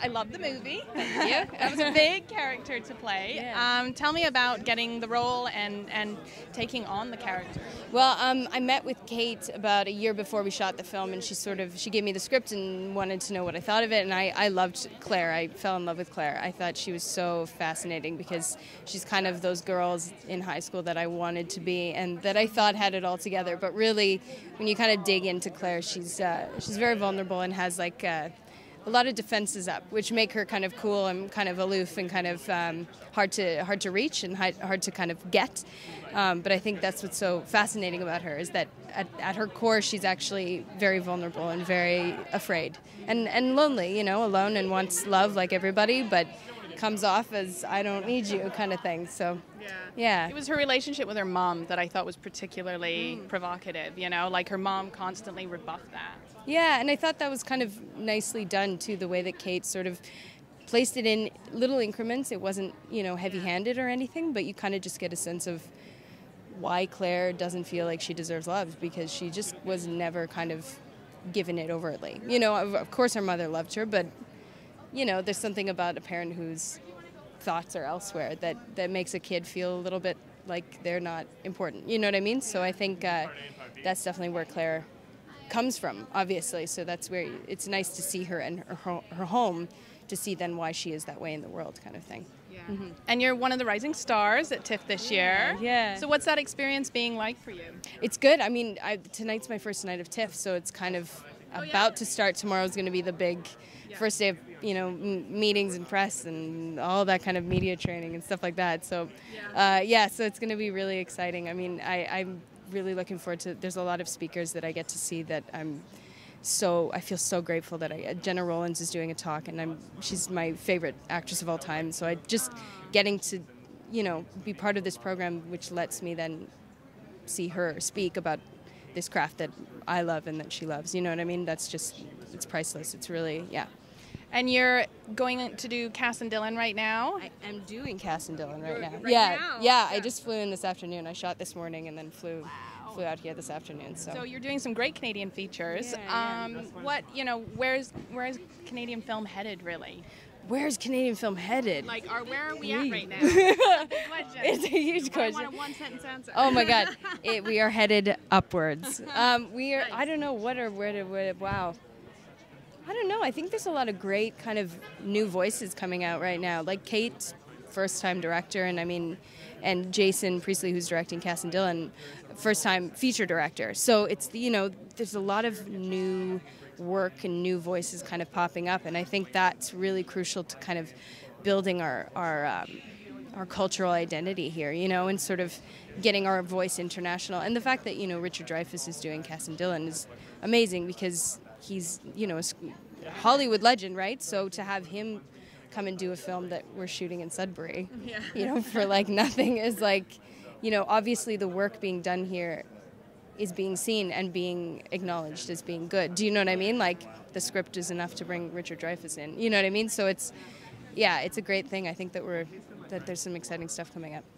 I love the movie. Thank you. That was a big character to play. Yeah. Tell me about getting the role and taking on the character. Well, I met with Kate about a year before we shot the film, and she gave me the script and wanted to know what I thought of it, and I loved Claire. I fell in love with Claire. I thought she was so fascinating because she's kind of those girls in high school that I wanted to be and that I thought had it all together. But really, when you kind of dig into Claire, she's very vulnerable and has like a lot of defenses up, which make her kind of cool and kind of aloof and kind of hard to reach and hard to kind of get. But I think that's what's so fascinating about her is that at her core she's actually very vulnerable and very afraid and lonely, alone and wants love like everybody, but comes off as I don't need you kind of thing. So yeah. It was her relationship with her mom that I thought was particularly provocative, like her mom constantly rebuffed that. Yeah, and I thought that was kind of nicely done too, the way that Kate sort of placed it in little increments. It wasn't, heavy-handed or anything, but you kind of just get a sense of why Claire doesn't feel like she deserves love, because she just was never kind of given it overtly. Of course her mother loved her, but, there's something about a parent whose thoughts are elsewhere that makes a kid feel a little bit like they're not important. You know what I mean? So I think that's definitely where Claire comes from, obviously. So that's where it's nice to see her and her home, to see then why she is that way in the world, kind of thing. Yeah. And you're one of the rising stars at TIFF this year. Yeah. So what's that experience being like for you? It's good. I mean, tonight's my first night of TIFF, so it's kind of about to start. Tomorrow's going to be the big first day of meetings and press and all that kind of media training and stuff like that. So so it's going to be really exciting. I mean, I'm really looking forward to. There's a lot of speakers that I get to see that I feel so grateful that Jenna Rollins is doing a talk, and she's my favorite actress of all time. So I just getting to, be part of this program, which lets me then see her speak about this craft that I love and that she loves. You know what I mean? That's just, it's priceless. It's really, yeah. And you're going to do Cass and Dylan right now? I am doing Cass and Dylan right now. Now? Yeah. I just flew in this afternoon. I shot this morning and then flew out here this afternoon. So you're doing some great Canadian features. Yeah. Where's Canadian film headed, really? Where's Canadian film headed? Where are we at right now? Question. It's a huge question. I want a one-sentence answer. Oh my God, we are headed upwards. We are. I don't know wow. I don't know. I think there's a lot of great kind of new voices coming out right now. Like Kate, first-time director, and Jason Priestley, who's directing Cass and Dylan, first-time feature director. So it's, there's a lot of new work and new voices kind of popping up, and I think that's really crucial to kind of building our cultural identity here, and sort of getting our voice international. And the fact that, Richard Dreyfuss is doing Cass and Dylan is amazing because he's, a Hollywood legend, right? So to have him come and do a film that we're shooting in Sudbury, for nothing is obviously the work being done here is being seen and being acknowledged as being good. Do you know what I mean? The script is enough to bring Richard Dreyfuss in. You know what I mean? So it's a great thing. I think that there's some exciting stuff coming up.